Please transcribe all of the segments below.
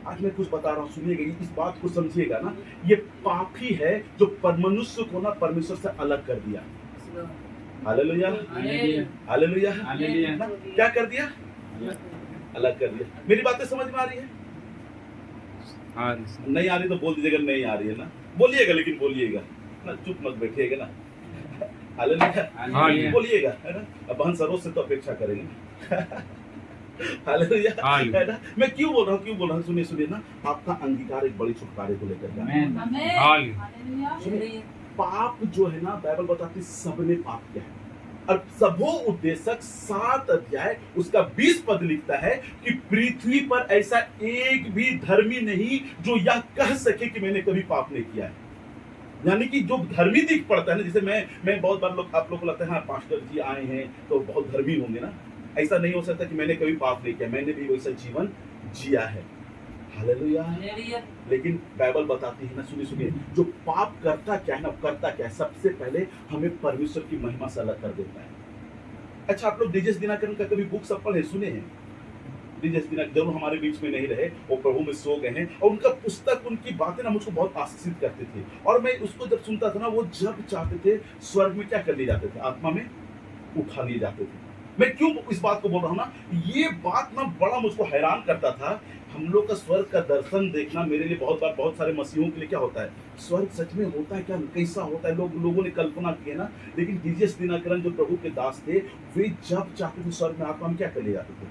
आज मैं कुछ बता रहा हूँ, सुनिएगा, इस बात को समझिएगा ना। ये पाप ही है जो मनुष्य को ना परमेश्वर से अलग कर दिया। हालेलुया, हालेलुया, ना क्या कर दिया? अलग कर दिया। मेरी बातें समझ में आ रही है? नहीं आ रही तो बोल दीजिएगा नहीं आ रही है ना, बोलिएगा, लेकिन बोलिएगा ना, चुप मत बैठिएगा ना। हालेलुया, बोलिएगा, है ना। अब बहन सरोज से तो अपेक्षा करेंगे। हालेलुया, है ना। मैं क्यों बोल रहा हूँ, सुनिए सुनिए ना, आपका अंगीकार एक बड़ी छुटकारे को लेकर जाए। सुनिए, पाप जो है ना, बाइबल बताती है सबने पाप किया है। और सबो उद्देशक 7 अध्याय उसका 20 पद लिखता है कि पृथ्वी पर ऐसा एक भी धर्मी नहीं जो यह कह सके कि मैंने कभी पाप नहीं किया है। यानी कि जो धर्मी दिख पड़ता है ना, जैसे मैं बहुत बार आप लोग को लगता है हाँ पास्टर जी आए हैं तो बहुत धर्मी होंगे ना, ऐसा नहीं हो सकता कि मैंने कभी पाप नहीं किया, मैंने भी वैसा जीवन जिया है। हालेलुया। लेकिन बाइबल बताती है ना, सुनिए, जो पाप करता क्या है ना, करता क्या है, सबसे पहले हमें परमेश्वर की महिमा से अलग कर देता है। अच्छा, आप लोग डीजेस दिनाकरण का कभी बुक सब पढ़े सुने हैं? डीजेस दिनाकरण जरूर हमारे बीच में नहीं रहे, वो प्रभु में सो गए हैं, और उनका पुस्तक, उनकी बातें ना मुझको बहुत आशीषित करते थे। और मैं उसको जब सुनता था ना, वो जब चाहते थे स्वर्ग में क्या कर लिए जाते थे, आत्मा में उठा लिए जाते थे। मैं क्यों इस बात को बोल रहा हूँ ना, ये बात ना बड़ा मुझको हैरान करता था। हम लोग का स्वर्ग का दर्शन देखना मेरे लिए बहुत बार, बहुत सारे मसीहों के लिए क्या होता है, स्वर्ग सच में होता है क्या, कैसा होता है, लोगों ने कल्पना की है ना। लेकिन डीजेस दिनाकरण जो प्रभु के दास थे, वे जब चाहते थे स्वर्ग में आत्मा में क्या कर ले जाते थे।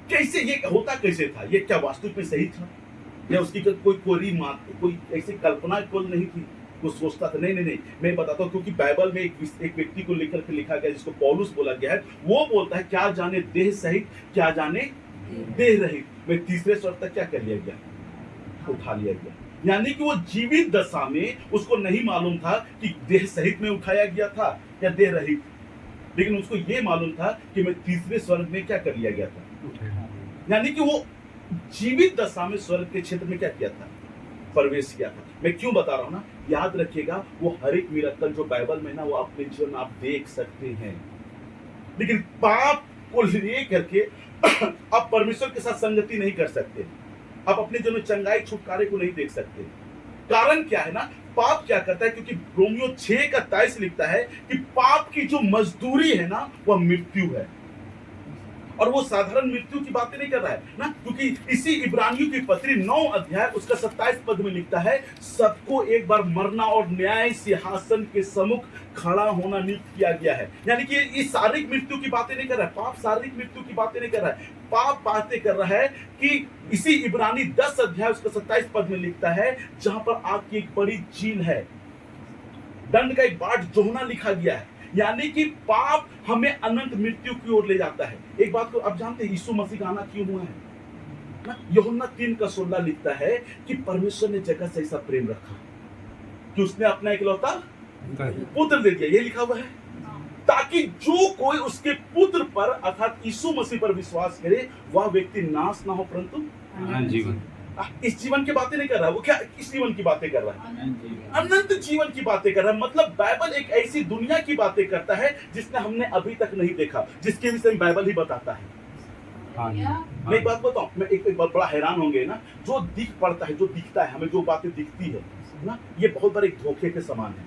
कैसे ये होता, कैसे था, ये क्या वास्तविक में सही था, या उसकी कोई ऐसी कल्पना कोई नहीं थी, वो सोचता था। नहीं, मैं बताता हूँ, क्योंकि बाइबल में एक व्यक्ति को लेकर के लिखा गया जिसको पौलुस बोला गया है। वो बोलता है क्या जाने देह सहित, क्या जाने देह रहित, मैं तीसरे स्वर तक क्या कर लिया गया, उठा लिया गया। यानी कि वो जीवित दशा में उसको नहीं मालूम था कि देह सहित में उठाया गया था या देह रहित, लेकिन उसको ये मालूम था कि मैं तीसरे स्वर्ग में क्या कर लिया गया था। यानी कि वो जीवित दशा में स्वर्ग के क्षेत्र में क्या किया था, प्रवेश किया था। मैं क्यों बता रहा हूं ना, याद रखिएगा, वो हर एक मिरेकल जो बाइबल में ना, वो अपने जीवन में आप देख सकते हैं। लेकिन पाप को ले करके आप परमेश्वर के साथ संगति नहीं कर सकते, आप अपने जीवन में चंगाई छुटकारे को नहीं देख सकते। कारण क्या है ना, पाप क्या करता है, क्योंकि रोमियो 6:23 लिखता है कि पाप की जो मजदूरी है ना, वह मृत्यु है। और वो साधारण मृत्यु की बातें नहीं कर रहा है ना, क्योंकि इसी इब्रानियों की पत्री 9 अध्याय उसका 27 पद में लिखता है, सबको एक बार मरना और न्याय सिंहासन के सम्मुख खड़ा होना नियुक्त किया गया है। यानी कि ये शारीरिक मृत्यु की बातें नहीं कर रहा है, पाप शारीरिक मृत्यु की बातें नहीं कर रहा है, पाप बातें कर रहा है कि इसी इब्रानी 10 अध्याय उसका 27 पद में लिखता है, जहां पर आग की एक बड़ी झील है, दंड का एक बाट जोहना लिखा गया है। यानी कि पाप हमें अनंत मृत्यु की ओर ले जाता है। एक बात को आप जानते हैं, यीशु मसीह का आना क्यों हुआ है ना, यूहन्ना 3:16 लिखता है कि परमेश्वर ने जगत से ऐसा प्रेम रखा कि उसने अपना इकलौता पुत्र दे दिया, ये लिखा हुआ है, ताकि जो कोई उसके पुत्र पर अर्थात यीशु मसीह पर विश्वास करे, वह व्यक्ति नाश ना हो परंतु जीवन। इस जीवन की बातें नहीं कर रहा है, वो क्या किस जीवन की बातें कर रहा है, अनंत जीवन की बातें कर रहा है। मतलब बाइबल एक ऐसी दुनिया की बातें करता है जिसने हमने अभी तक नहीं देखा, जिसके विषय में बाइबल ही बताता है। मैं एक बात बताऊं, मैं एक बात बड़ा हैरान होंगे ना, जो दिख पड़ता है, जो दिखता है हमें, जो बातें दिखती है ना, ये बहुत बार एक धोखे के समान है,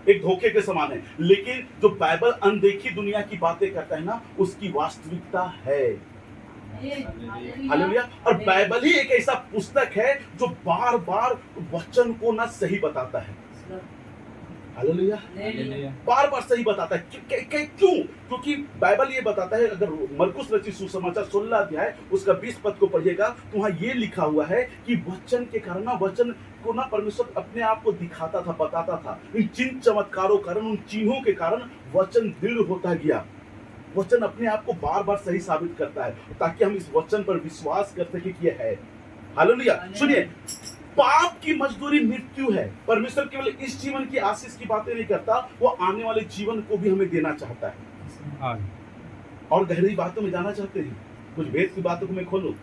एक धोखे के समान है। लेकिन जो बाइबल अनदेखी दुनिया की बातें करता है ना, उसकी वास्तविकता है। हालेलुया। और बाइबल ही एक ऐसा पुस्तक है जो बार बार वचन को ना सही बताता है। हालेलुया, बार बार सही बताता है। क्यों? क्योंकि बाइबल ये बताता है, अगर मरकुस रचित सुसमाचार 16 अध्याय उसका 20 पद को पढ़िएगा तो वहां ये लिखा हुआ है कि वचन के कारण ना, वचन को ना परमेश्वर अपने आप को दिखाता था, बताता था। इन चिन्ह चमत्कारों कारण, उन चिन्हों के कारण वचन दृढ़ होता गया। वचन अपने आप को बार बार सही साबित करता है, ताकि हम इस वचन पर विश्वास कर सके कि यह है। हालेलुया। सुनिए, पाप की मजदूरी मृत्यु है। परमेश्वर केवल इस जीवन की आशीष की बातें नहीं करता, वो आने वाले जीवन को भी हमें देना चाहता है। और गहरी बातों में जाना चाहते हैं, कुछ भेद की बातों को मैं खोलूं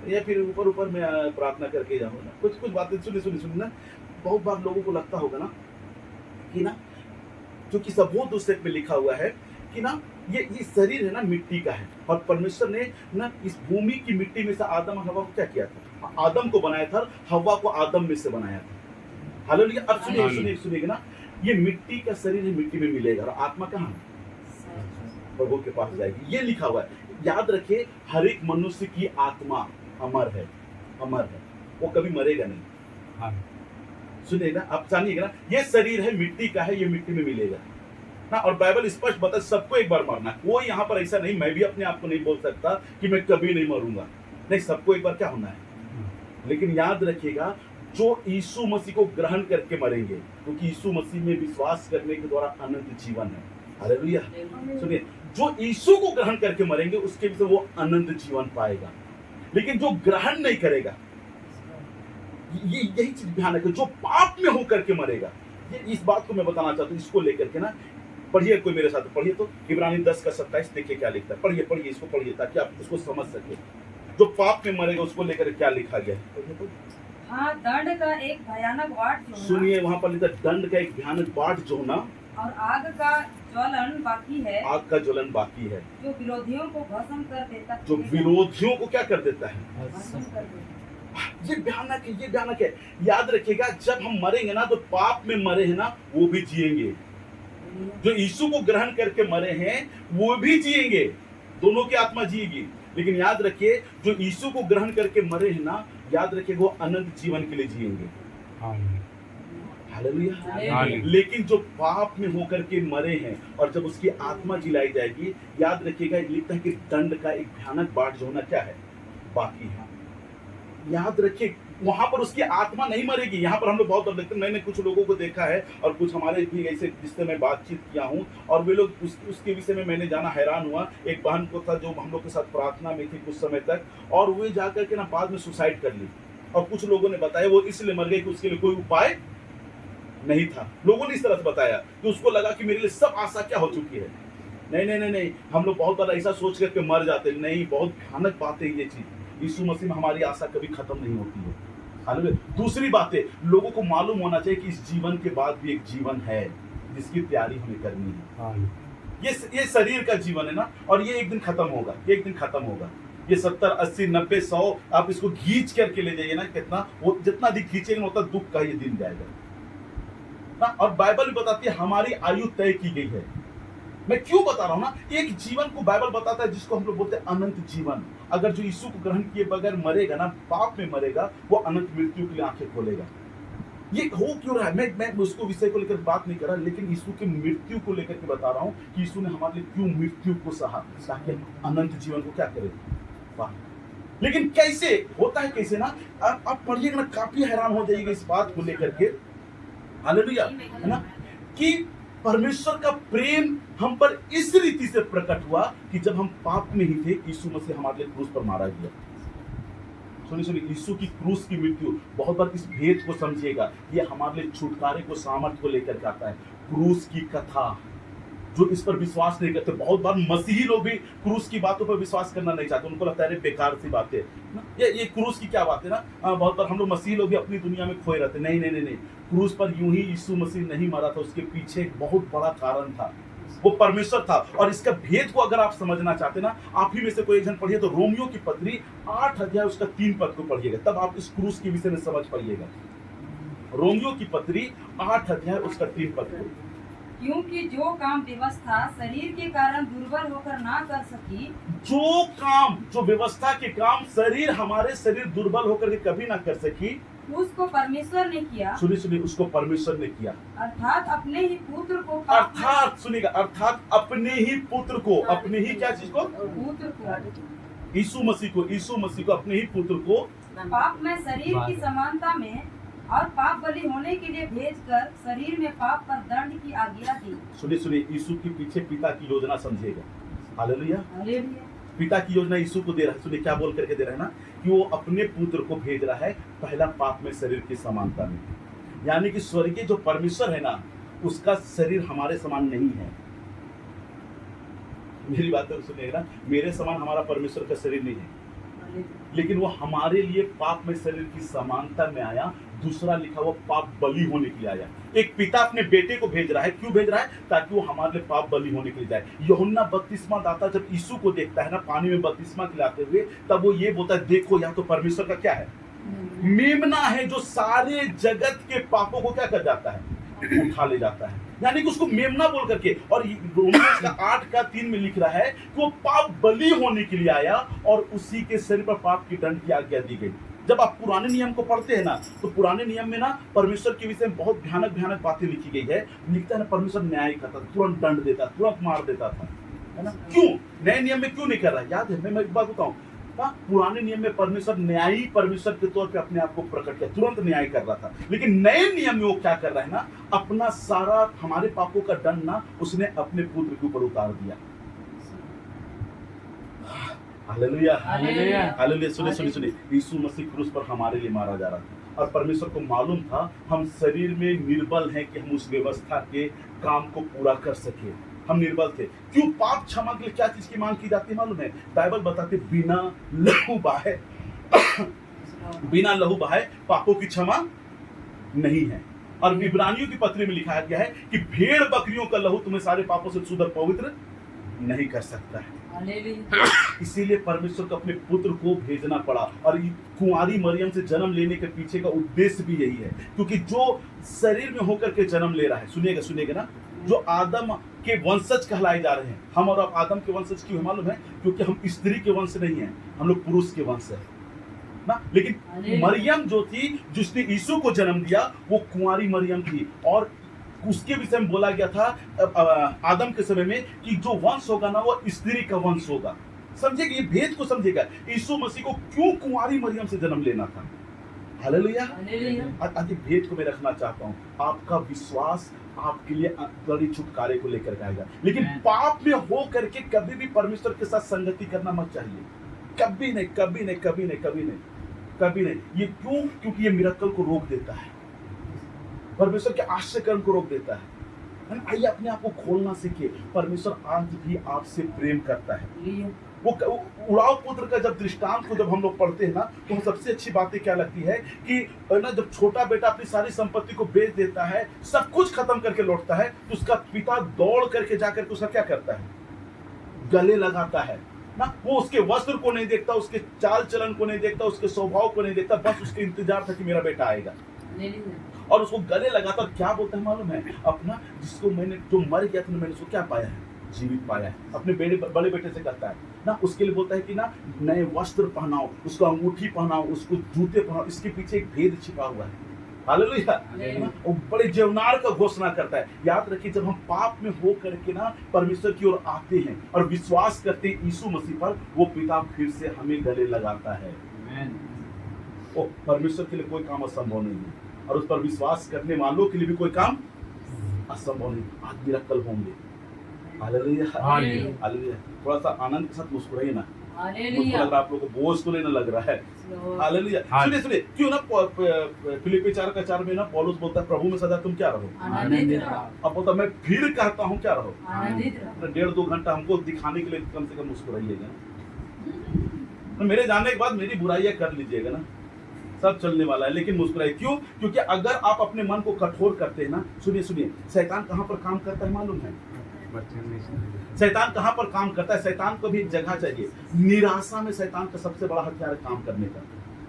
या फिर ऊपर ऊपर मैं प्रार्थना करके जाऊँ ना, कुछ बातें सुनिए ना। बहुत बार लोगों को लगता होगा ना कि ना, जो कि सबूत पुस्तक में लिखा हुआ है कि ना, ये शरीर है ना मिट्टी का है, और परमेश्वर ने ना इस भूमि की मिट्टी में से आदम और हवा को क्या किया था? आदम को बनाया था, हवा को आदम में से बनाया था। हालेलुया। अब सुनिए सुनिए सुनिएगा ना, ये मिट्टी का शरीर है, मिट्टी में मिलेगा, और आत्मा कहाँ है? प्रभु के पास जाएगी। ये लिखा हुआ है। याद रखिए, हर एक मनुष्य की आत्मा अमर है, अमर है, वो कभी मरेगा नहीं। सुनिएगा, आप जानिएगा ना, ये शरीर है मिट्टी का है, ये मिट्टी में मिलेगा ना। और बाइबल स्पष्ट बता, सबको एक बार मरना। कोई यहाँ पर ऐसा नहीं, मैं भी अपने आप को नहीं बोल सकता कि मैं कभी नहीं मरूंगा, नहीं, सबको एक बार क्या होना है। लेकिन याद रखिएगा, जो यीशु मसीह को ग्रहण करके मरेंगे, क्योंकि यीशु मसीह में विश्वास करने के द्वारा अनंत जीवन है। हालेलुया। सुनिए, जो यीशु को ग्रहण करके मरेंगे उसके भी से वो अनंत जीवन पाएगा। लेकिन जो ग्रहण नहीं करेगा, ये यही चीज ध्यान रखो, जो पाप में होकर के मरेगा, ये इस बात को मैं बताना चाहता हूँ। इसको लेकर के ना पढ़िए, कोई मेरे साथ पढ़िए तो इब्रानी 10 का 27 देखिए क्या लिखता है। पढ़िए पढ़िए, इसको पढ़िए ताकि आप इसको समझ सके। जो पाप में मरेगा उसको लेकर क्या लिखा गया है। हाँ, दंड का एक भयानक बाट जो होना, सुनिए, वहां पर लिखा, दंड का एक भयानक बाट जो होना, और आग का ज्वलन बाकी है, आग का ज्वलन बाकी है, जो विरोधियों को भस्म कर देता, जो विरोधियों को क्या कर देता है, भस्म कर देता। ये भयानक है, ये भयानक है। याद रखिएगा, जब हम मरेंगे ना, तो पाप में मरे हैं ना, वो भी जिएंगे। जो यीशु को ग्रहण करके मरे हैं वो भी जिएंगे, दोनों की आत्मा जिएगी। लेकिन याद रखिए, जो यीशु को ग्रहण करके मरे हैं ना, याद रखिए वो अनंत जीवन के लिए जिएंगे। हालेलुया। लेकिन जो पाप में होकर के मरे हैं और जब उसकी आत्मा जिलाई जाएगी, याद रखिएगा, लिखता है कि दंड का एक भयानक बाट जो होना क्या है, बाकी है। याद रखिए, वहां पर उसकी आत्मा नहीं मरेगी। यहाँ पर हम लोग बहुत देखते हैं, मैंने कुछ लोगों को देखा है और कुछ हमारे भी ऐसे जिससे मैं बातचीत किया हूँ, और वे लोग उसके विषय में मैंने जाना, हैरान हुआ। एक बहन को था जो हम लोग के साथ प्रार्थना में थी कुछ समय तक, और वे जाकर के ना बाद में सुसाइड कर ली। और कुछ लोगों ने बताया वो इसलिए मर गई कि उसके लिए कोई उपाय नहीं था। लोगों ने इस तरह से बताया कि उसको लगा कि मेरे लिए सब आशा क्या हो चुकी है। नहीं नहीं नहीं नहीं, हम लोग बहुत बार ऐसा सोच करके मर जाते। नहीं, बहुत भयानक बात है ये चीज। यीशु मसीह में हमारी आशा कभी खत्म नहीं होती है। हालेलुया। दूसरी बात है, लोगों को मालूम होना चाहिए कि इस जीवन के बाद भी एक जीवन है जिसकी तैयारी हमें करनी है। ये शरीर का जीवन है ना, और ये एक दिन खत्म होगा, एक दिन खत्म होगा। ये 70, 80, 90, 100 आप इसको खींच करके ले जाइए ना, कितना वो जितना अधिक खींचेंगे उतना दुख का ये दिन जाएगा ना। और बाइबल भी बताती है हमारी आयु तय की गई है। मैं क्यों बता रहा हूं ना, एक जीवन को बाइबल बताता है जिसको हम लोग बोलते हैं अनंत जीवन। अगर जो यीशु को ग्रहण किए बगैर मरेगा ना, पाप में मरेगा, वो अनंत मृत्यु के लिए आंखें खोलेगा। ये हो क्यों रहा है, मैं उसको विषय को लेकर बात नहीं कर रहा, लेकिन यीशु की मृत्यु को लेकर के बता रहा हूं कि यीशु ने हमारे लिए क्यों मृत्यु को सहा, ताकि हम अनंत जीवन को क्या करें। लेकिन कैसे होता है, कैसे ना, आप पढ़िएगा ना, काफी हैरान हो जाइएगा इस बात को लेकर के। हालेलुया, है ना, कि परमेश्वर का प्रेम हम पर इस रीति से प्रकट हुआ कि जब हम पाप में ही थे, यीशु मसीह हमारे लिए क्रूस पर मारा गया। सुनिए सुनिए, यीशु की क्रूस की मृत्यु, बहुत बार इस भेद को समझिएगा, ये हमारे लिए छुटकारे को, सामर्थ को लेकर के आता है। क्रूस की कथा, जो इस पर विश्वास नहीं करते, बहुत बार मसीही लोग भी क्रूस की बातों पर विश्वास करना नहीं चाहते। उनको लगता है बेकार सी बातें, ये क्रूस की क्या बात है ना। बहुत बार हम लोग मसीही लोग भी अपनी दुनिया में खोए रहते। नहीं नहीं नहीं नहीं, क्रूस पर यूं ही यीशु मसीह नहीं मरा था, उसके पीछे एक बहुत बड़ा कारण था, वो परमेश्वर था। और इसका भेद को अगर आप समझना चाहते ना, आप ही में से कोई एक जन पढ़िए तो रोमियो की पत्री 8 अध्याय उसका 3 पद को पढ़िएगा, तब आप इस क्रूस के विषय में समझ पाइएगा। रोमियो की पत्री 8 अध्याय उसका 3 पद को। क्योंकि जो काम व्यवस्था शरीर के कारण दुर्बल होकर ना कर सकी, जो काम, जो व्यवस्था के काम शरीर, हमारे शरीर दुर्बल होकर के कभी ना कर सकी, उसको परमेश्वर ने किया। सुनिए सुनिए, उसको परमेश्वर ने किया, अर्थात अपने ही पुत्र को, अर्थात सुनिएगा, अर्थात अपने ही पुत्र को, अपने ही क्या चीज को, पुत्र को, यीशु मसीह को, यीशु मसीह को, अपने ही पुत्र को पाप में शरीर की समानता में और पाप बलि होने के लिए भेजकर शरीर में पाप पर दंड की आज्ञा दी। सुनिए सुनिए, यीशु के पीछे पिता की योजना समझिएगा। हालेलुया। हालेलुया। पिता की योजना यीशु को दे रहा है। सुनिए क्या बोल करके दे रहा है ना, कि वो अपने पुत्र को भेज रहा है, पहला पाप में शरीर की समानता में, यानी कि स्वर्गीय जो परमेश्वर है ना, उसका शरीर हमारे समान नहीं है। मेरी बात तो सुनिएगा ना, मेरे समान हमारा परमेश्वर का शरीर नहीं है, लेकिन वो हमारे लिए पाप में शरीर की समानता में आया, दूसरा लिखा हुआ पाप बलि होने के लिए आया। एक पिता अपने बेटे को भेज रहा है, क्यों भेज रहा है? ताकि वो हमारे लिए पाप बलि होने के लिए जाए। यूहन्ना बपतिस्मा दाता जब यीशु को देखता है ना पानी में बपतिस्मा खिलाते हुए, तब वो ये बोलता है, देखो यहाँ तो परमेश्वर का क्या है, मेमना है, जो सारे जगत के पापों को क्या कर जाता है, उठा ले जाता है। यानी कि उसको मेमना बोल करके, और रोमन्स का 8:3 में लिख रहा है कि वो पाप बलि होने के लिए आया और उसी के शरीर पर पाप की दंड की आज्ञा दी गई। जब आप पुराने नियम को पढ़ते हैं ना, तो पुराने नियम में ना परमेश्वर के विषय में बहुत भयानक भयानक बातें लिखी गई है। लिखता है ना, परमेश्वर न्याय करता था, तुरंत दंड देता, तुरंत मार देता था, है ना? क्यों? नए नियम में क्यों नहीं कर रहा? याद है, मैं एक बात बताऊं, पुराने नियम में परमेश्वर न्यायी परमेश्वर के तौर पे अपने आप को प्रकट किया, तुरंत न्याय कर रहा था। लेकिन नए नियम में वो क्या कर रहा है ना, अपना सारा हमारे पापों का दंड ना उसने अपने पुत्र के ऊपर उतार दिया। Hallelujah, hallelujah, hallelujah. सुनिए, यीशु मसीह क्रूस पर हमारे लिए मारा जा रहा था, और परमेश्वर को मालूम था हम शरीर में निर्बल हैं कि हम उस व्यवस्था के काम को पूरा कर सके। हम निर्बल थे। क्यों? पाप क्षमा के लिए क्या चीज की मांग की जाती है मालूम है? बाइबल बताते बिना लहू बहाए बिना लहू बहाए पापों की क्षमा नहीं है। और इब्रानियों की पत्री में लिखा गया है कि भेड़ बकरियों का लहू तुम्हें सारे पापों से शुद्ध पवित्र नहीं कर सकता है। इसीलिए परमेश्वर को अपने पुत्र को भेजना पड़ा, और कुंवारी मरियम से जन्म लेने के पीछे का उद्देश्य भी यही है, क्योंकि जो शरीर में होकर के जन्म ले रहा है, सुनिएगा ना, जो आदम के वंशज कहलाए जा रहे हैं, हम और आप आदम के वंशज क्यों है मालूम है? क्योंकि हम स्त्री के वंश नहीं हैं, हम लोग पुरुष के वंश है ना। लेकिन मरियम जो थी, जिसने यीशु को जन्म दिया, वो कुंवारी मरियम थी, और उसके विषय में बोला गया था आदम के समय में कि जो वंश होगा ना वो स्त्री का वंश होगा। समझेगा, ये भेद को समझेगा, यीशु मसीह को क्यों कुंवारी मरियम से जन्म लेना था। हालेलुया। आज भेद को मैं रखना चाहता हूँ, आपका विश्वास आपके लिए बड़ी छुटकारे को लेकर आएगा, लेकिन पाप में हो करके कभी भी परमेश्वर के साथ संगति करना मत चाहिए। कभी नहीं, कभी नहीं, कभी नहीं, कभी नहीं, कभी नहीं। ये क्यों? क्योंकि ये मिरेकल को रोक देता है, परमेश्वर के आश्चर्य कर्म को रोक देता है। आइए अपने आप को खोलना सीखिए। परमेश्वर आज भी आपसे प्रेम करता है। वो उड़ाव पुत्र का जब दृष्टांत को जब हम लोग पढ़ते हैं ना, तो सबसे अच्छी बातें क्या लगती है कि ना, जब छोटा बेटा अपनी सारी संपत्ति को बेच देता है, सब कुछ खत्म करके लौटता है, तो उसका पिता दौड़ करके जाकर उसका क्या करता है, गले लगाता है ना। वो उसके वस्त्र को नहीं देखता, उसके चाल चलन को नहीं देखता, उसके स्वभाव को नहीं देखता, बस उसके इंतजार था कि मेरा बेटा आएगा, और उसको गले लगाता। और क्या बोलता है मालूम है? अपना जिसको मैंने, जो मर गया था, मैंने उसको क्या पाया है, जीवित पाया है। अपने बड़े बेटे से कहता है ना, उसके लिए बोलता है कि ना, नए वस्त्र पहनाओ, उसको अंगूठी पहनाओ, उसको जूते पहनाओ। इसके पीछे एक भेद छिपा हुआ है। हालेलुया। वो बड़े जेवनार का घोषणा करता है। याद रखिए, जब हम पाप में हो करके ना परमेश्वर की ओर आते हैं और विश्वास करते हैं यीशु मसीह पर, वो पिता फिर से हमें गले लगाता है। वो परमेश्वर के लिए कोई काम असंभव नहीं है, और उस पर विश्वास करने वालों के लिए भी कोई काम असंभव नहीं। आज मिरेकल होंगे। Hallelujah, hallelujah. थोड़ा सा आनंद के साथ मुस्कुराइए ना, मुझको लग रहा है आप लोगों को बोझ तो नहीं ना लग रहा है। हालेलुया। सुनिए, क्यों ना फिलिप्पी 4:4 में ना पौलुस बोलता है, प्रभु में सदा तुम क्या रहो, अब बोलता मैं फिर कहता हूँ क्या रहो, 1.5-2 घंटा हमको दिखाने के लिए कम से कम मुस्कुराइएगा। तो मेरे जाने के बाद मेरी बुराइयां कर लीजिएगा ना, सब चलने वाला है, लेकिन मुस्कुराइए। क्यों? क्योंकि अगर आप अपने मन को कठोर करते हैं ना, सुनिए, शैतान कहाँ पर काम करता है मालूम है? शैतान कहाँ पर काम करता है? शैतान को भी एक जगह चाहिए। निराशा में शैतान का सबसे बड़ा हथियार है काम करने का।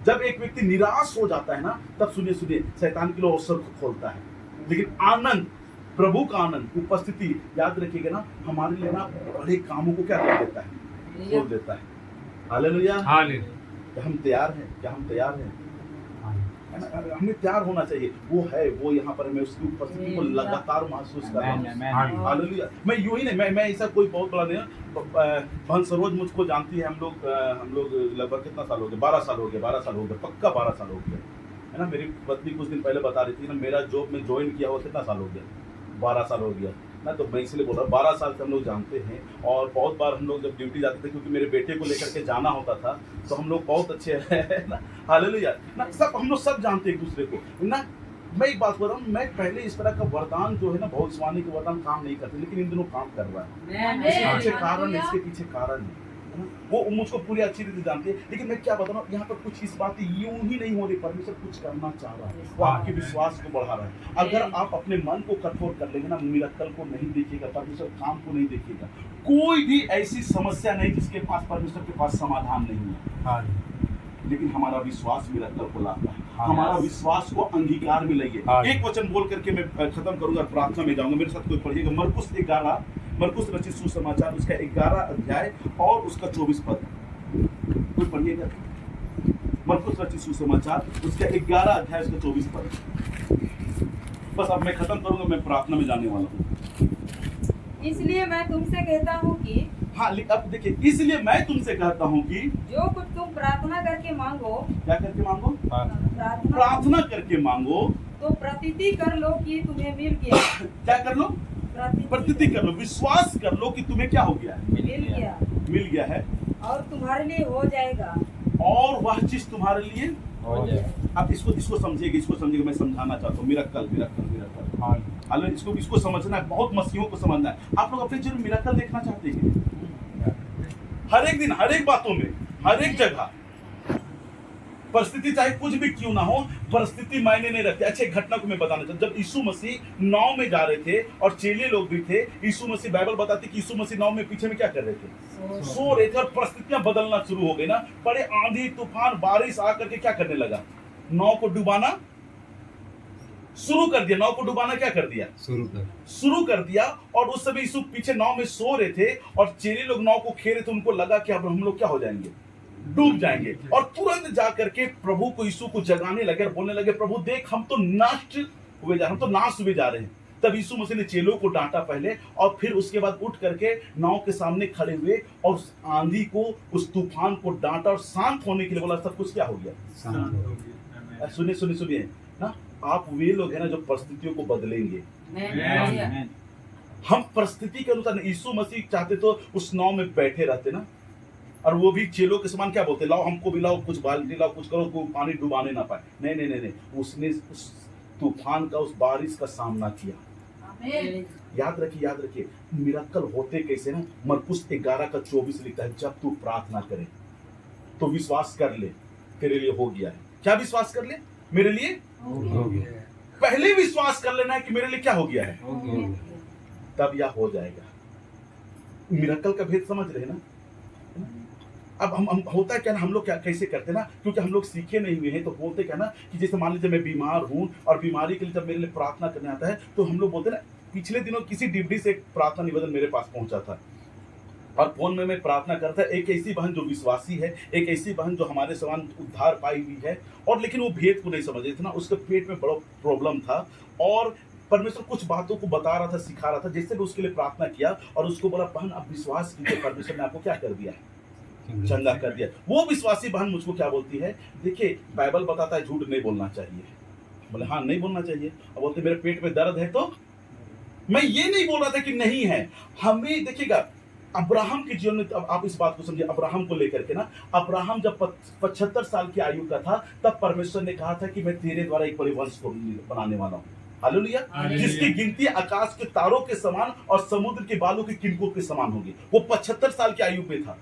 जब एक व्यक्ति निराश हो जाता है ना, तब सुनिए, शैतान के लिए अवसर को खोलता है। लेकिन आनंद, प्रभु का आनंद, उपस्थिति, याद रखिएगा ना, हमारे लिए ना बड़े कामों को क्या कर देता है, खोल देता है। हालेलुया। क्या हम तैयार हैं? क्या हम तैयार हैं? हमें तैयार होना चाहिए। वो है, वो यहाँ पर मैं उसकी उपस्थिति को लगातार महसूस कर रहा हूँ। हालेलुया। मैं यूं ही नहीं, मैं ऐसा कोई बहुत बड़ा नहीं। बहन सरोज मुझको जानती है। हम लोग लगभग कितना साल हो गया, 12 साल हो गया, पक्का 12 साल हो गया, है ना। मेरी पत्नी कुछ दिन पहले बता रही थी ना, मेरा जॉब में ज्वाइन किया हुआ कितना साल हो गया, 12 साल हो गया ना। तो मैं इसलिए बोल रहा हूँ, 12 साल से हम लोग जानते हैं, और बहुत बार हम लोग जब ड्यूटी जाते थे, क्योंकि मेरे बेटे को लेकर के जाना होता था, तो हम लोग बहुत अच्छे हैं ना। हालेलुया ना। सब हम लोग सब जानते हैं एक दूसरे को ना। मैं एक बात बोल रहा हूँ, मैं पहले इस तरह का वरदान जो है ना, भविष्यवाणी के वरदान काम नहीं करते, लेकिन इन दिनों काम कर रहा है। इसके पीछे कारण है, है ना, वो मुझको पूरी अच्छी रीति जानती है। लेकिन मैं क्या बता रहा हूँ, यहाँ पर कुछ इस बात यूं ही नहीं हो रही, परमेश्वर कुछ करना चाह रहा है, वो आपके विश्वास को बढ़ा रहा है। अगर आप अपने मन को कठोर कर लेंगे ना, मिरेकल को नहीं देखिएगा, परमेश्वर काम को नहीं देखिएगा। कोई भी ऐसी समस्या नहीं जिसके पास परमेश्वर के पास समाधान नहीं है, लेकिन हमारा विश्वास मिरेकल को लाता है, हमारा विश्वास को अंगीकार में लाइए। एक वचन बोल करके मैं खत्म करूंगा, प्रार्थना में जाऊंगा। मेरे साथ कोई पढ़िएगा, मरकुस रचित सुसमाचार उसका 11 अध्याय और उसका 24 पद। कोई पढ़िएगा, मरकुस रचित सुसमाचार उसका 11 अध्याय उसका 24 पद। बस अब मैं खत्म करूंगा, मैं प्रार्थना में जाने वाला हूँ। इसलिए मैं तुमसे कहता हूँ कि हाँ, अब देखिए, इसलिए मैं तुमसे कहता हूँ कि जो कुछ तुम प्रार्थना करके मांगो, क्या करके मांगो? प्रार्थना करके मांगो तो प्रतीति कर लो कि तुम्हें मिल गया। क्या कर लो? प्रतीति कर लो, विश्वास कर लो कि तुम्हें क्या हो गया है? मिल गया है, और तुम्हारे लिए हो जाएगा, और वह चीज तुम्हारे लिए हो जाएगा। अब इसको समझिएगा, मैं समझाना चाहता हूँ। मिरेकल हाल इसको समझना है, बहुत मसीहों को समझना है। आप लोग अपने जीवन में मिरेकल देखना चाहते हैं? हर एक दिन, हर एक बातों में, हर एक जगह परिस्थिति चाहे कुछ भी क्यों ना हो, परिस्थिति मायने नहीं रखती। अच्छे घटना को मैं बताना चाहता हूं। जब यीशु मसीह नाव में जा रहे थे और चेले लोग भी थे, यीशु मसीह, बाइबल बताती कि यीशु मसीह नाव में पीछे में क्या कर रहे थे? सो रहे थे। और परिस्थितियां बदलना शुरू हो गई ना, बड़े आंधी तूफान बारिश आकर के क्या करने लगा? नाव को डुबाना शुरू कर दिया। नाव को डुबाना क्या कर दिया? शुरू कर दिया। और उस समय यीशु पीछे नाव में सो रहे थे और चेले लोग नाव को खेल रहे थे। उनको लगा कि अब हम लोग क्या हो जाएंगे? डूब जाएंगे। और तुरंत जाकर के प्रभु को, यीशु को जगाने लगे और बोलने लगे, प्रभु देख, हम तो नष्ट हुए जा, हम तो नाश हुए जा रहे हैं। तब यीशु मसीह ने चेलों को डांटा पहले, और फिर उसके बाद उठ करके नाव के सामने खड़े हुए और उस आंधी को, उस तूफान को डांटा और शांत होने के लिए बोला। सब कुछ क्या हो गया? सुनिए ना, आप वे लोग हैं ना जो परिस्थितियों को बदलेंगे। हम परिस्थिति के अनुसार, यीशु मसीह चाहते तो उस नाव में बैठे रहते ना, और वो भी चेलों के समान क्या बोलते, लाओ हमको भी लाओ, कुछ बाल्टी लाओ, कुछ करो, कोई पानी डुबाने ना पाए। नहीं, उसने उस तूफान का, उस बारिश का सामना किया। याद रखिए मिरेकल होते कैसे ना, मरकुस 11 का 24 लिखता है, जब तू प्रार्थना करे तो विश्वास कर ले तेरे लिए हो गया है। क्या विश्वास कर ले? मेरे लिए हो गया। पहले विश्वास कर लेना है कि मेरे लिए क्या हो गया है, तब यह हो जाएगा। मिरेकल का भेद समझ रहे ना? अब हम होता है क्या ना, हम लोग क्या कैसे करते ना, क्योंकि हम लोग सीखे नहीं हुए हैं, तो बोलते क्या ना कि जैसे मान लीजिए मैं बीमार हूं और बीमारी के लिए जब मेरे लिए प्रार्थना करने आता है, तो हम लोग बोलते ना, पिछले दिनों किसी डिब्डी से एक प्रार्थना निवेदन मेरे पास पहुंचा था और फोन में मैं प्रार्थना करता, एक ऐसी बहन जो विश्वासी है, एक ऐसी बहन जो हमारे समान उद्धार पाई हुई है, और लेकिन वो भेद को नहीं समझ रही थी ना, उसके पेट में बड़ा प्रॉब्लम था और परमेश्वर कुछ बातों को बता रहा था, सिखा रहा था। जैसे भी उसके लिए प्रार्थना किया और उसको बोला, बहन आप विश्वास कीजिए, परमेश्वर ने आपको क्या कर दिया, चंगा कर दिया। वो विश्वासी बहन मुझको क्या बोलती है, देखिए बाइबल बताता है झूठ नहीं बोलना चाहिए। बोले हाँ नहीं बोलना चाहिए। अब बोलते मेरे पेट में दर्द है, तो मैं ये नहीं बोल रहा था कि नहीं है। हमें देखिएगा अब्राहम के जीवन में, अब आप इस बात को समझिए, अब्राहम को लेकर के ना, अब्राहम जब 75 साल की आयु का था, तब परमेश्वर ने कहा था कि मैं तेरे द्वारा एक परिवंश को बनाने वाला हूँ। हालेलुया। जिसकी गिनती आकाश के तारों के समान और समुद्र के बालू के किनकों के समान होगी। वो 75 साल की आयु पे था।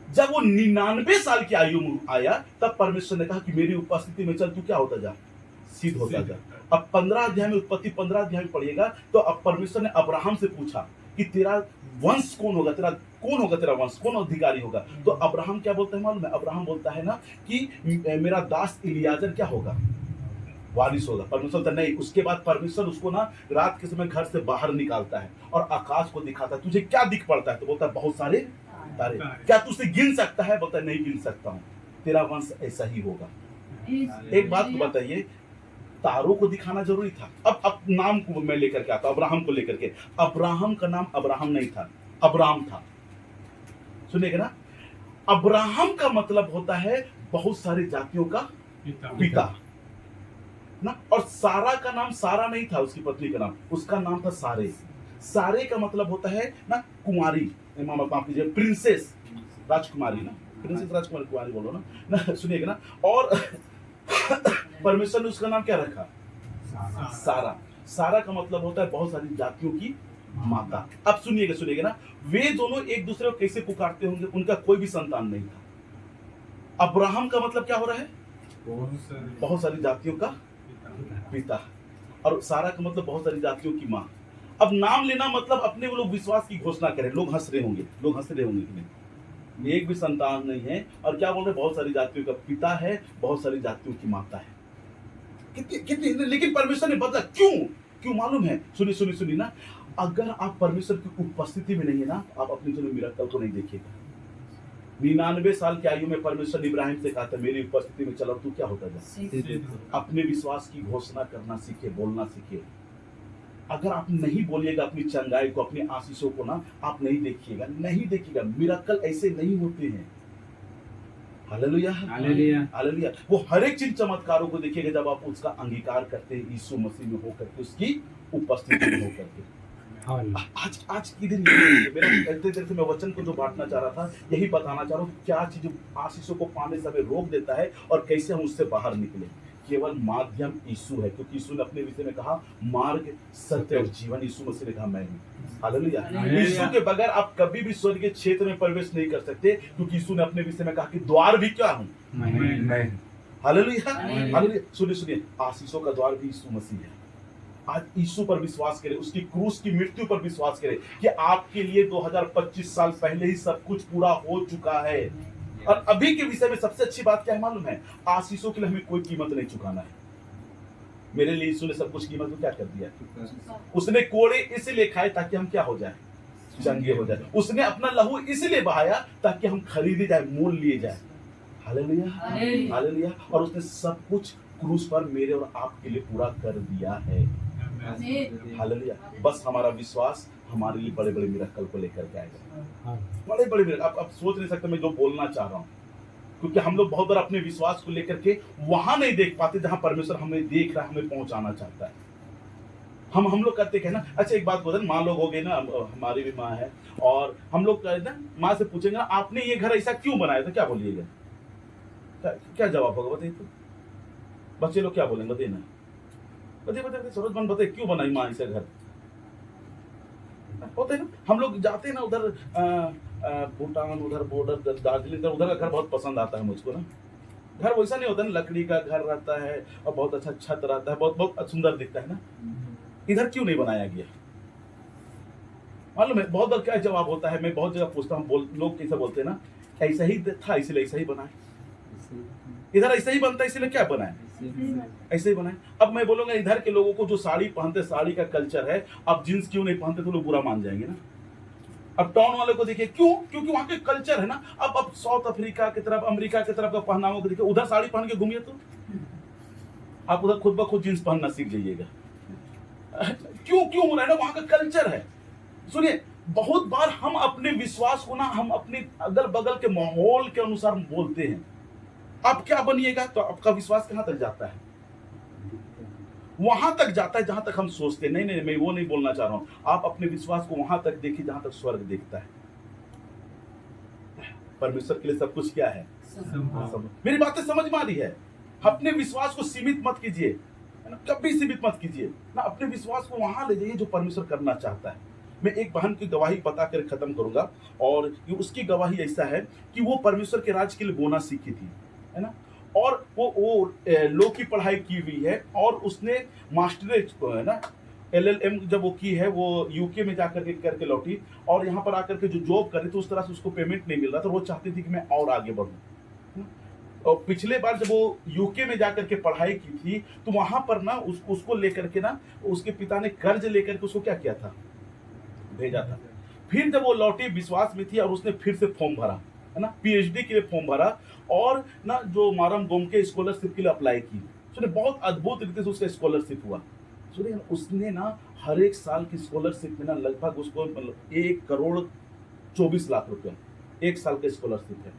जब वो 99 साल की आयु में आया, तब परमेश्वर ने कहा कि मेरी उपस्थिति में चल, तू क्या होता जा, सिद्ध होता जा। अब 15 अध्याय में, उत्पत्ति 15 अध्याय में पढ़िएगा, तो अब परमेश्वर ने अब्राहम से पूछा कि तेरा वंश कौन होगा, तेरा वंश कौन अधिकारी होगा। तो अब्राहम क्या बोलता है मालूम है? अब्राहम बोलता है ना कि मेरा दास इलियाजर क्या होगा, वारिस होगा। परमेश्वर तो नहीं। उसके बाद परमेश्वर उसको ना रात के समय घर से बाहर निकालता है और आकाश को दिखाता है, तुझे क्या दिख पड़ता है? तो बोलता है बहुत सारे तारे। क्या तू उसे गिन सकता है? बोलता है नहीं गिन सकता हूं, तेरा वंश ऐसा ही होगा। एक बात तो बताइए, तारों को दिखाना जरूरी था। अब नाम को मैं लेकर के आता हूं, अब्राहम को लेकर के। अब्राहम का नाम अब्राहम नहीं था, अब्राम था। सुनिएगा ना, अब्राहम का मतलब होता है बहुत सारी जातियों का पिता ना। और सारा का नाम सारा नहीं था, उसकी पत्नी का नाम, उसका नाम था सारे। सारे का मतलब होता है ना कुमारी, माफ कीजिए, प्रिंसेस, राजकुमारी ना, प्रिंसेस राजकुमारी, कुमारी बोलो ना। सुनिएगा ना, और परमेश्वर ने उसका नाम क्या रखा, सारा। सारा का मतलब होता है बहुत सारी जातियों की माता। अब सुनिएगा ना, वे दोनों एक दूसरे को कैसे पुकारते होंगे? उनका कोई भी संतान नहीं था। अब्राहम का मतलब क्या हो रहा है? बहुत सारी जातियों का पिता। और सारा का मतलब बहुत सारी जातियों की माँ। अब नाम लेना मतलब अपने वो लोग विश्वास की घोषणा करें। लोग हंस रहे होंगे कि नहीं, एक भी संतान नहीं है, और क्या बोल रहे? बहुत सारी जातियों का पिता है, बहुत सारी जातियों की माता है। कितनी लेकिन परमेश्वर ने बदला क्यों मालूम है? सुनिए ना, अगर आप परमेश्वर की उपस्थिति में नहीं है ना, आप अपने जीवन में मिराकल को नहीं देखिएगा। 99 साल की आयु में परमेश्वर ने इब्राहिम से कहा था, मेरी उपस्थिति में चलो, तू क्या होता जा। अपने विश्वास की घोषणा करना सीखे, बोलना सीखे। अगर आप नहीं बोलिएगा अपनी चंगाई को, अपनी आशीषों को ना, आप नहीं देखिएगा। मिराकल ऐसे नहीं होते हैं। Hallelujah, hallelujah. वो हर एक चीज चमत्कारों को देखिएगा जब आप उसका अंगीकार करते हैं, यीशु मसीह में होकर के, उसकी उपस्थिति में होकर के। आज की दिन मेरा कहते देर से मैं वचन को जो बांटना चाह रहा था, यही बताना चाह रहा हूँ, क्या चीज आशीषों को पाने से हमें रोक देता है और कैसे हम उससे बाहर निकले। केवल माध्यम यीशु है, क्योंकि यीशु ने अपने विषय में कहा, मार्ग, सत्य और जीवन। यीशु मसीह ने कहा, मैं हूं। हालेलुया। यीशु के बगैर आप कभी भी स्वर्ग के क्षेत्र में प्रवेश नहीं कर सकते, क्योंकि यीशु ने अपने विषय में कहा कि द्वार भी क्या हूं, मैं हूं। Hallelujah, hallelujah. सुनिए, आशीषों का द्वार भी यीशु मसीह है। आज यीशु पर विश्वास करें, उसकी क्रूस की मृत्यु पर विश्वास करें कि आपके लिए 2025 साल पहले ही सब कुछ पूरा हो चुका है। और अभी के विषय में सबसे अच्छी बात क्या है मालूम है? आशीषों के लिए हमें कोई कीमत नहीं चुकाना है। मेरे लिए यीशु ने सब कुछ कीमत को क्या कर दिया? उसने कोड़े इसलिए खाए ताकि हम क्या हो जाए? चंगे हो जाए। उसने अपना लहू इसलिए बहाया ताकि हम खरीदे जाए, मोल लिए जाए। Hallelujah, hallelujah. और उसने सब कुछ क्रूस पर मेरे और आपके लिए पूरा कर दिया है। हालेलुया। बस हमारा विश्वास हमारे लिए बड़े बड़े मिराकल को लेकर के आएगा। बड़े बड़े मिराकल आप सोच नहीं सकते मैं जो बोलना चाह रहा हूँ, क्योंकि हम लोग बहुत बार अपने विश्वास को लेकर के वहां नहीं देख पाते जहां परमेश्वर हमें देख रहा है, हमें पहुंचाना चाहता है। हम लोग करते हैं ना, अच्छा एक बात बोलते, माँ लोग हो गए ना, हमारी भी माँ है, और हम लोग ना माँ से पूछेंगे ना, आपने ये घर ऐसा क्यों बनाया था, क्या बोलिएगा? क्या जवाब होगा बताइए? तो बच्चे लोग क्या बोलेंगे? बताइए ना, बताइए सरोज बताइए, क्यों बनाई माँ ऐसा घर? होते हैं ना, हम लोग जाते हैं ना उधर भूटान, उधर बॉर्डर, दार्जिलिंग, उधर का घर बहुत पसंद आता है मुझको ना। घर वैसा नहीं होता ना, लकड़ी का घर रहता है और बहुत अच्छा छत रहता है, बहुत बहुत सुंदर दिखता है ना। इधर क्यों नहीं बनाया गया? मालूम है बहुत बार क्या जवाब होता है, मैं बहुत जगह पूछता हूँ, लोग कैसे बोलते हैं ना, ऐसा ही था इसलिए ऐसा ही बनाए, इधर ऐसा ही बनता है इसलिए क्या बनाए, ऐसे ही बनाए। अब मैं बोलूंगा इधर के लोगों को जो साड़ी पहनते, साड़ी का कल्चर है, अब जींस क्यों नहीं पहनते तो लोग बुरा मान जाएंगे ना। अब टाउन वाले को देखिए, क्यों? क्योंकि वहां के कल्चर है ना। अब साउथ अफ्रीका की तरफ, अमेरिका की तरफ का पहनावा को देखिए, उधर साड़ी पहन के घूमिए तो आप उधर खुद ब खुद जींस पहनना सीख जाइएगा। क्यों हो रहा है ना, वहां का कल्चर है। सुनिए, बहुत बार हम अपने विश्वास को ना, हम अपने अगल बगल के माहौल के अनुसार बोलते हैं। आप क्या बनिएगा तो आपका विश्वास कहां तक जाता है? वहां तक जाता है जहां तक हम सोचते हैं। नहीं, मैं वो नहीं बोलना चाह रहा हूं। आप अपने विश्वास को वहां तक देखिए जहां तक स्वर्ग देखता है। परमेश्वर के लिए सब कुछ क्या है? मेरी बातें समझ में आ रही है? अपने विश्वास को सीमित मत कीजिए, कभी सीमित मत कीजिए ना। अपने विश्वास को वहां ले जाइए जो परमेश्वर करना चाहता है। मैं एक बहन की गवाही बता कर खत्म करूंगा, और उसकी गवाही ऐसा है कि वो परमेश्वर के राज के लिए बोना सीखी थी, है ना। और वो लॉ की पढ़ाई की हुई है, और उसने मास्टरेट है ना, LLM जब वो की है, वो यूके में जाकर के करके लौटी, और यहाँ पर आकर के जो जॉब करे तो उस तरह से उसको पेमेंट नहीं मिल रहा था। वो चाहती थी कि मैं और आगे बढ़ूं। और पिछले बार जब वो यूके में जाकर के पढ़ाई की थी, तो वहां पर ना उसको लेकर के ना, उसके पिता ने कर्ज लेकर के उसको क्या किया था, भेजा था। फिर जब वो लौटी, विश्वास में थी, और उसने फिर से फॉर्म भरा, है ना, PhD के लिए फॉर्म भरा, और ना जो मारम गोम के स्कॉलरशिप के लिए अप्लाई की। सुनिए, बहुत अद्भुत रीति से उसका स्कॉलरशिप हुआ। सुनिए, उसने ना हर एक साल की स्कॉलरशिप में ना लगभग उसको 1,24,00,000 रुपया एक साल का स्कॉलरशिप है।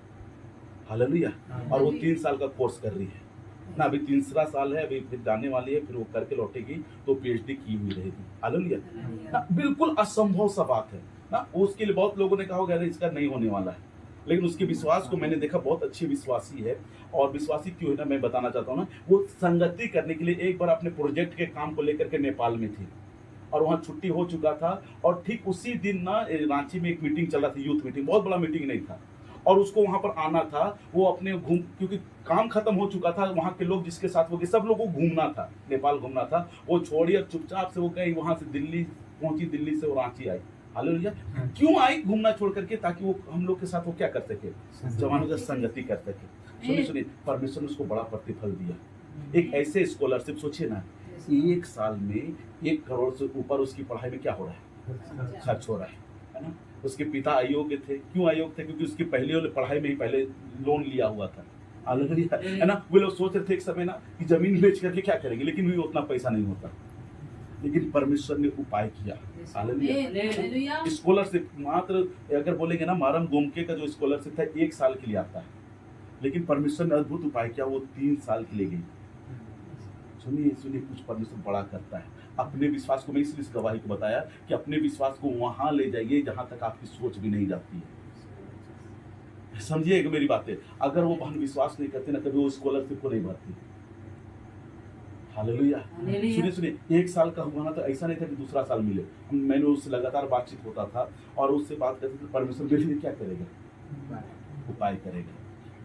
हालेलुया। और वो 3 साल का कोर्स कर रही है ना, अभी तीसरा साल है, अभी फिर जाने वाली है, फिर वो करके लौटेगी तो PhD की हुई रहेगी। हालेलुया ना, बिल्कुल असंभव सा बात है ना। उसके लिए बहुत लोगों ने कहा होगा इसका नहीं होने वाला है, लेकिन उसके विश्वास को मैंने देखा, बहुत अच्छी विश्वासी है। और विश्वासी क्यों है ना, मैं बताना चाहता हूँ ना, वो संगति करने के लिए एक बार अपने प्रोजेक्ट के काम को लेकर के नेपाल में थी, और वहाँ छुट्टी हो चुका था। और ठीक उसी दिन ना रांची में एक मीटिंग चल रहा था, यूथ मीटिंग, बहुत बड़ा मीटिंग नहीं था, और उसको वहाँ पर आना था। वो अपने घूम, क्योंकि काम खत्म हो चुका था, वहाँ के लोग जिसके साथ वो गए सब लोगों को घूमना था, नेपाल घूमना था। वो छोड़ी और चुपचाप से वो गई वहाँ से दिल्ली पहुंची, दिल्ली से वो रांची आई। हालेलुया। क्यों आई घूमना छोड़ करके? ताकि वो हम लोग के साथ वो क्या कर सके, जवानों के संगति कर सके। सुनिए सुनिए, परमेश्वर ने उसको बड़ा प्रतिफल दिया। एक ऐसे स्कॉलरशिप, सोचिए ना, 1 साल में 1 करोड़ से ऊपर उसकी पढ़ाई में क्या हो रहा है, खर्च हो रहा है ना। उसके पिता अयोग्य थे। क्यों अयोग्य थे? क्योंकि उसकी पहले वाले पढ़ाई में ही पहले लोन लिया हुआ था। हालेलुया, है ना। वो लोग सोच रहे थे एक समय ना कि जमीन बेच करके क्या करेंगे, लेकिन भी उतना पैसा नहीं होता। लेकिन परमेश्वर ने उपाय किया। हालेलुया। स्कॉलरशिप मात्र अगर बोलेंगे ना, मारम गोमके का जो स्कॉलरशिप था 1 साल के लिए आता है, लेकिन परमेश्वर ने अद्भुत उपाय किया, वो 3 साल के लिए गई। सुनिए सुनिए, कुछ परमेश्वर बड़ा करता है। अपने विश्वास को, मैं इसलिए इस गवाही को बताया कि अपने विश्वास को वहां ले जाइए जहां तक आपकी सोच भी नहीं जाती है। समझिएगा मेरी बातें। अगर वो बहन विश्वास नहीं करते ना, कभी वो स्कॉलरशिप को नहीं भरती। हालेलुया। सुनिए सुनिए, 1 साल का हुआ ना, तो ऐसा नहीं था कि दूसरा साल मिले। मैंने उससे लगातार बातचीत होता था और उससे बात करते थे, परमेश्वर मेरे लिए क्या करेगा, उपाय करेगा।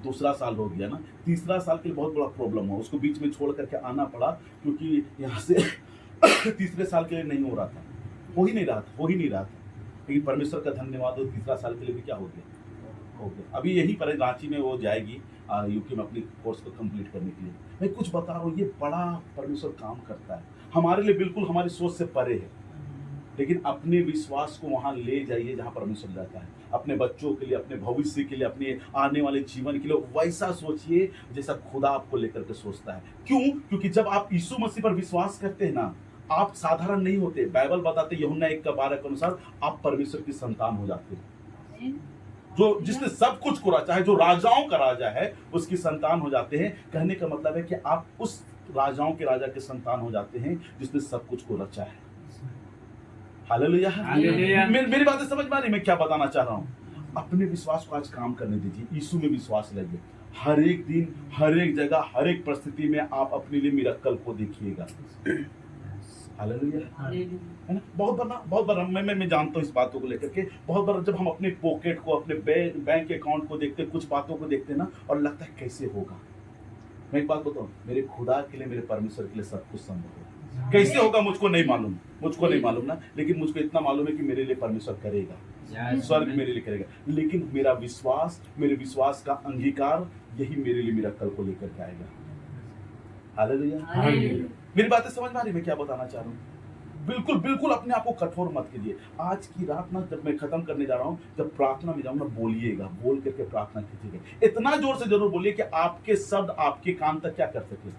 दूसरा साल हो गया ना, तीसरा साल के लिए बहुत बड़ा प्रॉब्लम हुआ, उसको बीच में छोड़ करके आना पड़ा, क्योंकि यहाँ से तीसरे साल के लिए नहीं हो रहा था, हो ही नहीं रहा था। लेकिन परमेश्वर का धन्यवाद हो, तीसरा साल के लिए भी क्या हो गया। अभी यहीं पर रांची में वो जाएगी यूके में अपनी कोर्स को कंप्लीट करने के लिए। मैं कुछ बता रहा हूँ, ये बड़ा परमेश्वर काम करता है हमारे लिए, बिल्कुल हमारी सोच से परे है। लेकिन अपने विश्वास को वहां ले जाइए जहां परमेश्वर जाता है। अपने बच्चों के लिए, अपने भविष्य के लिए, अपने आने वाले जीवन के लिए वैसा सोचिए जैसा खुदा आपको लेकर के सोचता है। क्यों? क्योंकि जब आप यीशु मसीह पर विश्वास करते हैं ना, आप साधारण नहीं होते। बाइबल बताते यूहन्ना 1:12 के अनुसार आप परमेश्वर की संतान हो जाते हैं। जो जिसने सब कुछ करा, चाहे जो राजाओं का राजा है, उसकी संतान हो जाते हैं। कहने का मतलब है कि आप उस राजाओं के राजा के संतान हो जाते हैं जिसने सब कुछ को रचा है। हालेलुया। मेरी बातें समझ में आ रही, मैं क्या बताना चाह रहा हूँ। अपने विश्वास को आज काम करने दीजिए, यीशु में विश्वास लाइए। हर एक दिन, हर एक जगह, हर एक परिस्थिति में आप अपने लिए मिरेकल को देखिएगा। हालेलुया, है ना। बहुत बार मैं जानता हूँ इस बातों को लेकर के। बहुत बार जब हम अपने पॉकेट को, अपने बैंक अकाउंट को देखते, कुछ बातों को देखते ना, और लगता है कैसे होगा। मैं एक बात बताऊं, मेरे खुदा के लिए, मेरे परमेश्वर के लिए सब कुछ संभव है। कैसे होगा मुझको नहीं मालूम ना, लेकिन मुझको इतना मालूम है कि मेरे लिए परमेश्वर करेगा, स्वर्ग मेरे लिए करेगा। लेकिन मेरा विश्वास, मेरे विश्वास का अंगीकार, यही मेरे लिए मिरेकल को लेकर के आएगा। हालेलुया। मेरी बातें समझ में आ रही, मैं क्या बताना चाह रहा हूँ। बिल्कुल बिल्कुल अपने आप को कठोर मत कीजिए। आज की रात ना, जब मैं खत्म करने जा रहा हूँ, जब प्रार्थना में जाऊँ ना, बोलिएगा, बोल करके प्रार्थना कीजिएगा। इतना जोर से जरूर बोलिए कि आपके शब्द आपके कान तक क्या कर सके,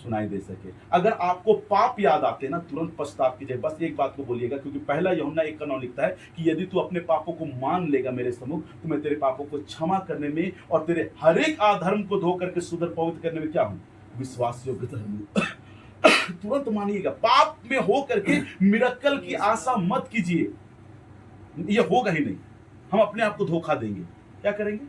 सुनाई दे सके। अगर आपको पाप याद आते ना, तुरंत पश्चाताप कीजिए। बस एक बात को बोलिएगा, क्योंकि पहला यूहन्ना 1:9 लिखता है कि यदि तू अपने पापों को मान लेगा मेरे सम्मुख, तो मैं तेरे पापों को क्षमा करने में और तेरे हर एक अधर्म को धो करके शुद्ध पवित्र करने में क्या हूँ, विश्वास योग्य धर्मी। तुरंत मानिएगा। पाप में हो करके मिरेकल की आशा मत कीजिए, ये होगा ही नहीं। हम अपने आप को धोखा देंगे। क्या करेंगे?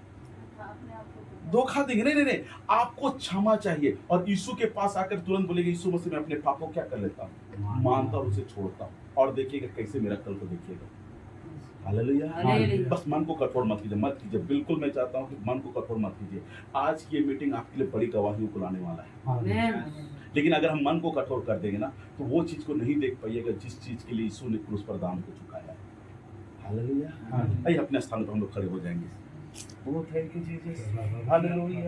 धोखा देंगे। नहीं, आपको क्षमा चाहिए और यीशु के पास आकर तुरंत बोलेंगे, यीशु मसीह मैं अपने पापों क्या कर लेता हूँ, मानता और उसे छोड़ता हूँ, और देखिएगा कैसे मिरेकल को देखिएगा। हालेलुया। बस मन को कठोर मत कीजिए। बिल्कुल मैं चाहता हूँ कि मन को कठोर मत कीजिए। आज की ये मीटिंग आपके लिए बड़ी गवाहियों को लाने वाला है। लेकिन अगर हम मन को कठोर कर देंगे ना, तो वो चीज को नहीं देख पाइएगा जिस चीज के लिए यीशु ने क्रूस पर दाम को चुकाया है। हालेलुया। आइए अपने स्थान पर हम लोग खड़े हो जाएंगे। वो थैंक यू जीसस। हालेलुया।